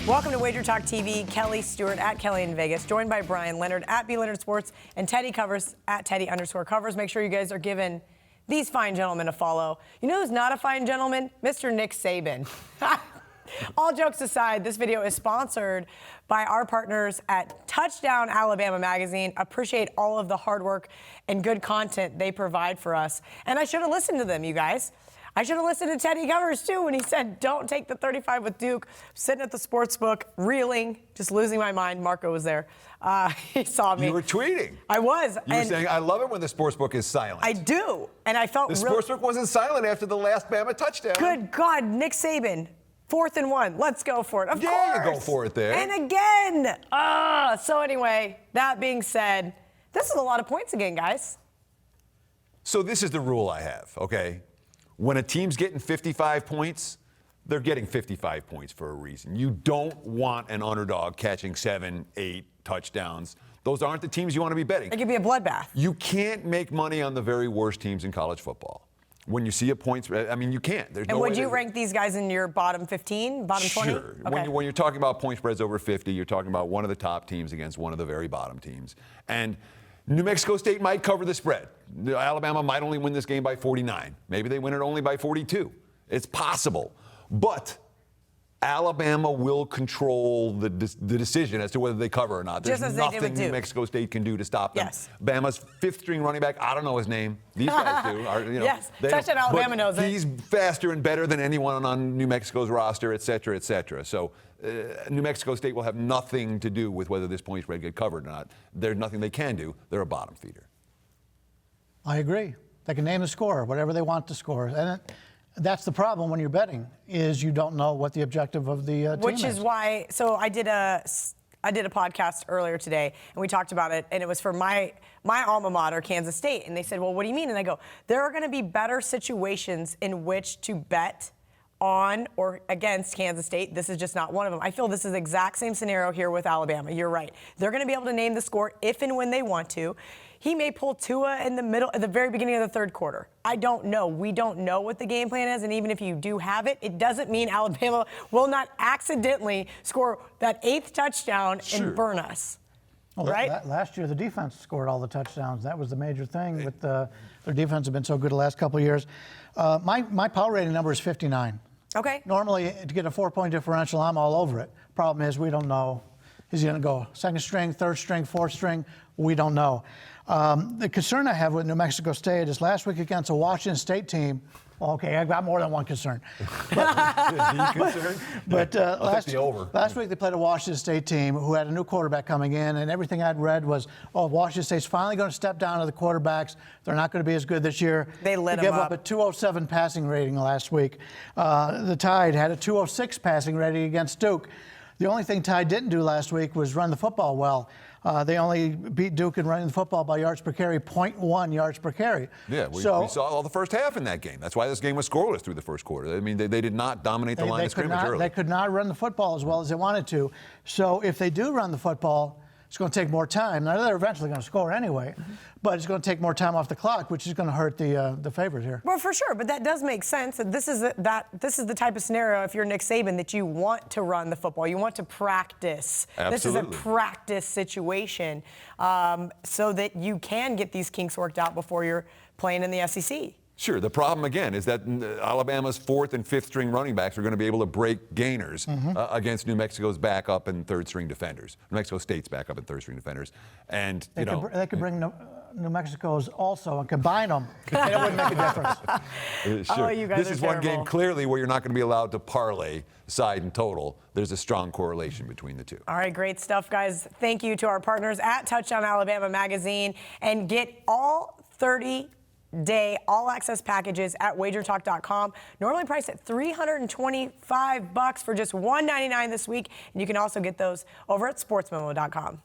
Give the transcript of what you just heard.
Welcome to WagerTalk TV. Kelly Stewart at Kelly in Vegas, joined by Brian Leonard at B Leonard Sports and Teddy Covers at Teddy_Covers. Make sure you guys are giving these fine gentlemen a follow. You know who's not a fine gentleman? Mr. Nick Saban. All jokes aside, this video is sponsored by our partners at Touchdown Alabama Magazine. Appreciate all of the hard work and good content they provide for us. And I should have listened to them, you guys. I should have listened to Teddy Covers, too, when he said, don't take the 35 with Duke. Sitting at the sports book, reeling, just losing my mind. Marco was there. He saw me. You were tweeting. I was. You were saying, I love it when the sports book is silent. I do. And I felt the sports book wasn't silent after the last Bama touchdown. Good God, Nick Saban. 4th and 1. Let's go for it. Of course. Yeah, you go for it there. And again. So anyway, that being said, this is a lot of points again, guys. So this is the rule I have, okay? When a team's getting 55 points, they're getting 55 points for a reason. You don't want an underdog catching 7, 8 touchdowns. Those aren't the teams you want to be betting. It could be a bloodbath. You can't make money on the very worst teams in college football. When you see a point spread, I mean, you can't. There's and no would way you rank these guys in your bottom 15, bottom 20? Sure. Okay. When you're talking about point spreads over 50, you're talking about one of the top teams against one of the very bottom teams. And New Mexico State might cover the spread. Alabama might only win this game by 49. Maybe they win it only by 42. It's possible. But Alabama will control the decision as to whether they cover or not. There's nothing New Mexico State can do to stop them. Yes. Bama's 5th-string running back, I don't know his name. These guys do. Yes, Touchdown Alabama knows it. He's faster and better than anyone on New Mexico's roster, et cetera, et cetera. So New Mexico State will have nothing to do with whether this point spread get covered or not. There's nothing they can do. They're a bottom feeder. I agree. They can name the score, whatever they want to score. And that's the problem when you're betting, is you don't know what the objective of the team is. Which is why, so I did a podcast earlier today, and we talked about it, and it was for my alma mater, Kansas State. And they said, well, what do you mean? And I go, there are going to be better situations in which to bet on or against Kansas State. This is just not one of them. I feel this is the exact same scenario here with Alabama. You're right. They're going to be able to name the score if and when they want to. He may pull Tua in the middle, at the very beginning of the 3rd quarter. I don't know. We don't know what the game plan is, and even if you do have it, it doesn't mean Alabama will not accidentally score that 8th touchdown and burn us. Well, right? Last year, the defense scored all the touchdowns. That was the major thing. With their defense have been so good the last couple of years. My power rating number is 59. Okay. Normally, to get a 4-point differential, I'm all over it. Problem is, we don't know. Is he going to go 2nd string, 3rd string, 4th string? We don't know. The concern I have with New Mexico State is last week against a Washington State team. Okay, I've got more than one concern. But last week they played a Washington State team who had a new quarterback coming in, and everything I'd read was, Washington State's finally going to step down to the quarterbacks. They're not going to be as good this year. They lit them up. They gave up a 207 passing rating last week. The Tide had a 206 passing rating against Duke. The only thing Tide didn't do last week was run the football well. They only beat Duke in running the football by yards per carry, 0.1 yards per carry. Yeah, we saw all the first half in that game. That's why this game was scoreless through the 1st quarter. I mean, they did not dominate the line of scrimmage early. They could not run the football as well as they wanted to. So if they do run the football, it's going to take more time. Now, they're eventually going to score anyway, but it's going to take more time off the clock, which is going to hurt the favorite here. Well, for sure, but that does make sense. This is the type of scenario, if you're Nick Saban, that you want to run the football. You want to practice. Absolutely. This is a practice situation so that you can get these kinks worked out before you're playing in the SEC. Sure. The problem, again, is that Alabama's 4th and 5th string running backs are going to be able to break gainers against New Mexico's backup and 3rd string defenders. New Mexico State's backup and 3rd string defenders. And, they could bring New Mexico's also and combine them, and it wouldn't make a difference. Sure. Oh, you guys This are is terrible. one game clearly where you're not going to be allowed to parlay side and total. There's a strong correlation between the two. All right, great stuff, guys. Thank you to our partners at Touchdown Alabama Magazine, and get all 30-day all-access packages at WagerTalk.com. Normally priced at $325 for just $199 this week, and you can also get those over at SportsMemo.com.